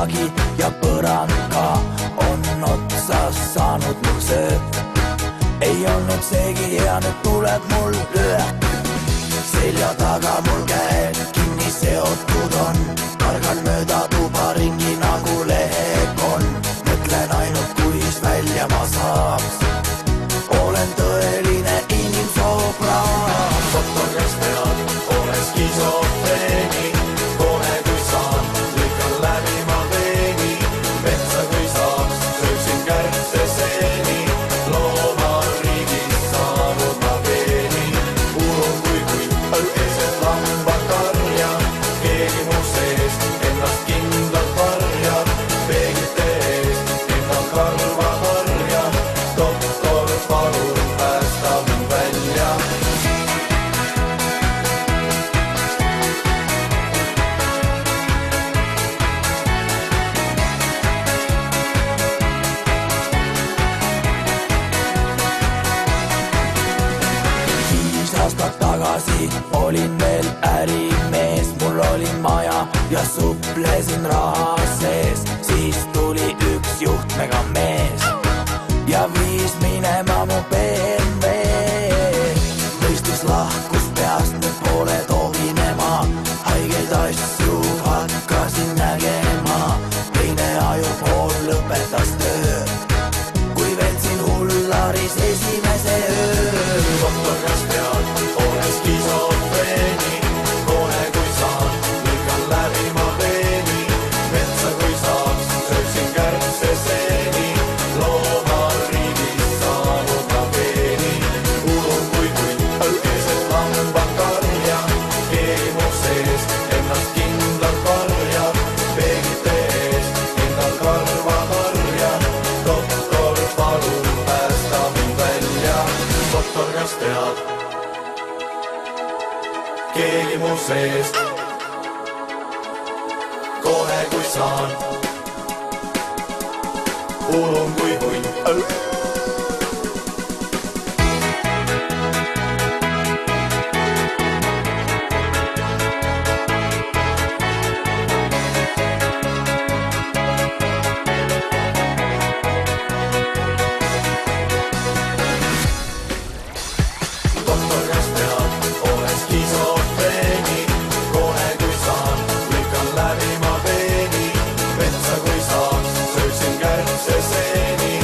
midagi ja põrand ka on otsas saanud mul sööt. Ei olnud seegi hea, nüüd tuleb mul löök. Selja taga mul käed kinni seotud on, kargan mööda tuba ringi nagu lehekon. Mõtlen ainult, kuis välja ma saaks, olen tõeline inimsobraak. Doktor, kes tead, olen skisofreeni, kohe kui saan, lõikan läbi ma veeni. Metsa kui saaks, sööksin kärtseseeni, loomariigis saanud ma veeni. Ulun kui keset lambakarja, keegi mu sees ennast kindlalt varjab. Peeglite eest endal karva harja, doktor, palun päästa mind välja. Aastad tagasi olin veel ärimees, mul oli maja ja suplesin raha sees. Siis tuli üks juhtmega mees ja viis minema mu BMW. Mõistus lahkus peast, nüüd pole tohinema, haigeid asju hakkasin nägema. Teine ajupool lõpetas töö, kui veetsin hullaris esimese öö. Doktor, kas tead, olen skisofreeni, kohe kui saan, lõikan läbi ma veeni. Metsa kui saaks, sööksin kärtseseeni, loomariigis saanud ma veeni. Ulun kui keset lambakarja, keegi mu sees ennast kindlalt varjab. Peeglite eest endal karva harja, doktor, palun päästa mind välja. Doktor, kas tead, keegi mu sees, kohe kui saan, ulun kui hunt. Doktor, kas tead, olen skisofreeni, kohe kui saan, lõikan läbi ma veeni. Metsa kui saaks, sööksin kärtseseeni,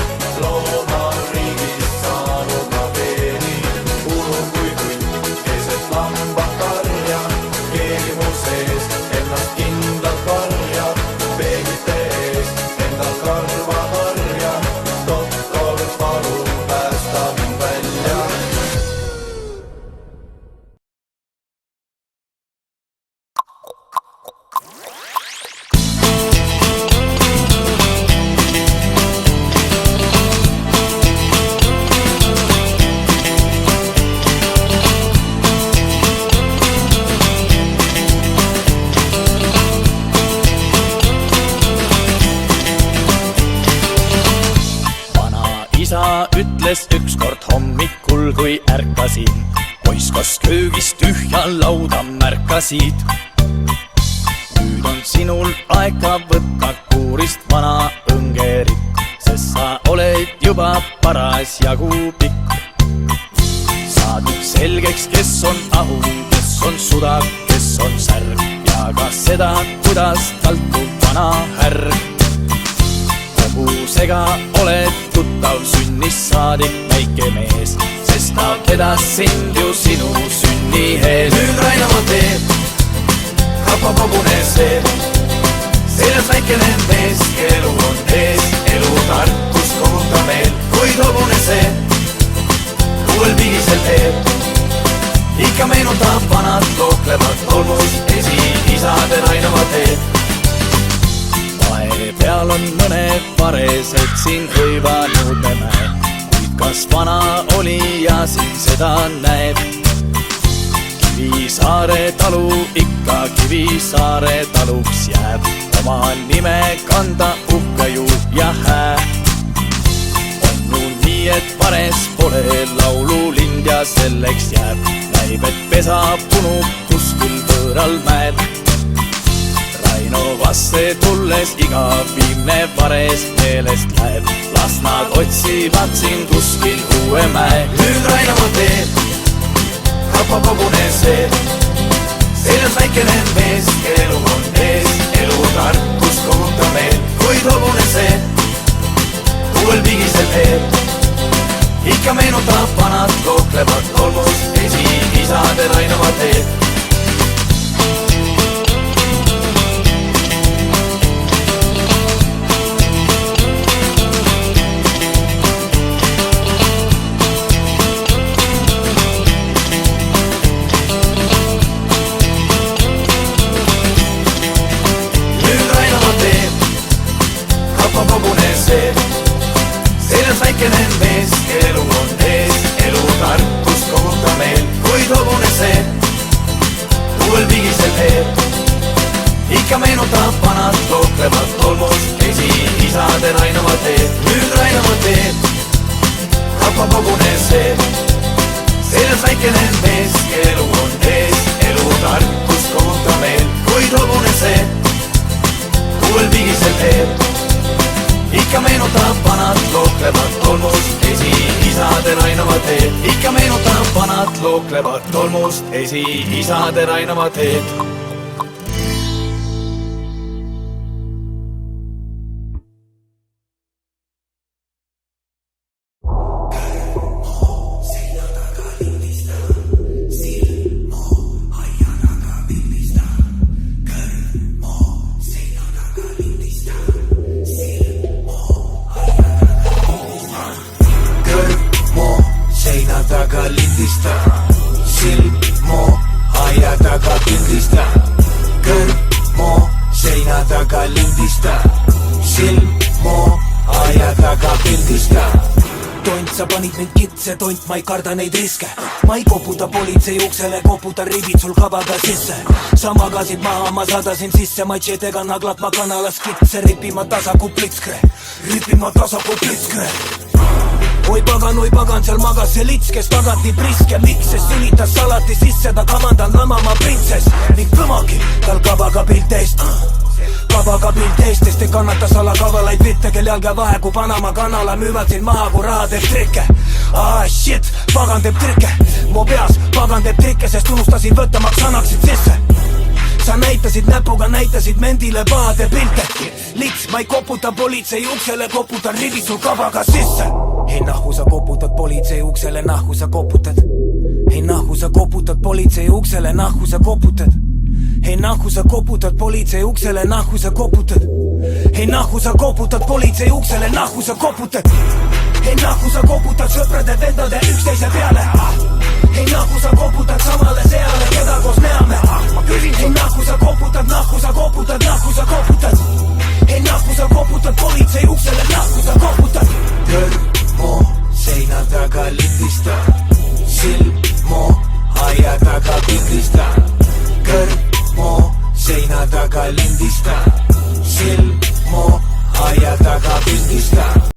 loomariigis saanud ma veeni. Ulun kui hunt keset lambakarja, keegi mu sees ennast kindlalt varjab. Peeglite eest endal karva harja, doktor, palun päästa mind välja. Isa ütles ükskord hommikul, kui ärkasin, poiss, kas köögis tühja lauda märkasid? Nüüd on sinul aega võtta kuurist vana õngerit, sest sa oled juba parasjagu pikk. Saad nüüd selgeks, kes on ahu, kes on sudak, kes on särg ja ka seda, kuidas taltub vana härg. Hobusega oled tuttav sünnist saadik väike mees, sest ta vedas sind ju sinu sünni ees. Nüüd Rainamaa teeb, kapab hobunes teeb, seljas väikene mees, elu on ees, elu tarkust koguta meil, kuid hobunese uuel pigisel teeb. Ikka meenutab vanad looklevad tolmust, esiisade Rainamaa teeb. Peal on mõned paresed siin hõivanud me näe, kuid kas vana olija siin seda näeb? Kivisaare talu ikka Kivisaare taluks jääb, oma nime kanda uhke ju ja hää. On ju nii, et pares pole laululind ja selleks jääb, näib, et pesa punub kuskil võõral mäel. minu vaste tulles iga viimne vares meelest läheb. Las nad otsivad siin kuskil uue mäe. Nüüd Rainamaa teeb, happab hobune see. Seljas väikene mees, elu on ees, elu tarkus koguta meel. Kuid hobune see, uuel pigisel teeb. Ikka meenutab vanad looklevad tolmus, esi-isade Rainamaa teeb. Seljas väikene mees, elu on ees, elu tarkus koguta meel. Kuid hobune see, uuel pigisel teeb. Ikka meenutab vanad looklevad tolmus, esi-isade Rainamaa teeb. Nüüd Rainamaa teeb, happab hobune see. Seljas väikene mees, elu on ees, elu tarkus koguta meel. Kuid hobune see, uuel pigisel teeb. Ikka meenutab vanad looklevad tolmust, esi-isade Rainamaa teed. Ikka meenutab vanad looklevad tolmust, esi-isade Rainamaa teed. Silmo aia taga pildista, kõrmo seina taga lindista. Silmo aia taga pildista. Tont, sa panid mind kitse, tont, ma ei karda neid riske. Ma ei koputa politsei uksele, koputa ribid sul kavaga sisse. Sa magasid maha, ma sadasin sisse, matšetega naglat ma kanalas kitse. Ripima tasaku plitskre, ripima tasaku plitskre. Oi pagan, seal magas see lits, kes tagati priske. Miks see sülitas salati sisse, ta kamandal lamama printsess. Ning kõmagi tal kabaga pilt eest, kabaga pilt eest, sest ei kannata salakavalaid vitte, kel jalge vahe kui Panama kanala müüvad siin maha, kui raha teeb trikke. Shit, pagan teeb trikke, mu peas pagan teeb trikke, sest unustasin võtta, maks annaksid sisse. Sa näitasid näpuga, näitasid mendile pahade pilte. Lits, ma ei koputa politsei uksele, koputan ribid sul kabaga sisse. Hei nahku sa koputad politsei uksele, nahku sa koputad. Hei nahku sa koputad politsei uksele, nahku sa koputad. Hei nahku sa koputad politsei uksele, nahku sa koputad. Hei nahku sa koputad politsei uksele, nahku sa koputad. Hei nahku sa koputad sõprade vendade üksteise peale. Hei nahku sa koputad samale seale, keda koos näeme. Hei nahku sa koputad, nahku sa koputad, nahku sa koputad. Hei nahku sa koputad politsei uksele, nahku sa koputad. Kõrmo seina taga lindista, silmo aia taga pildista. Kõrmo seina taga lindista, silmo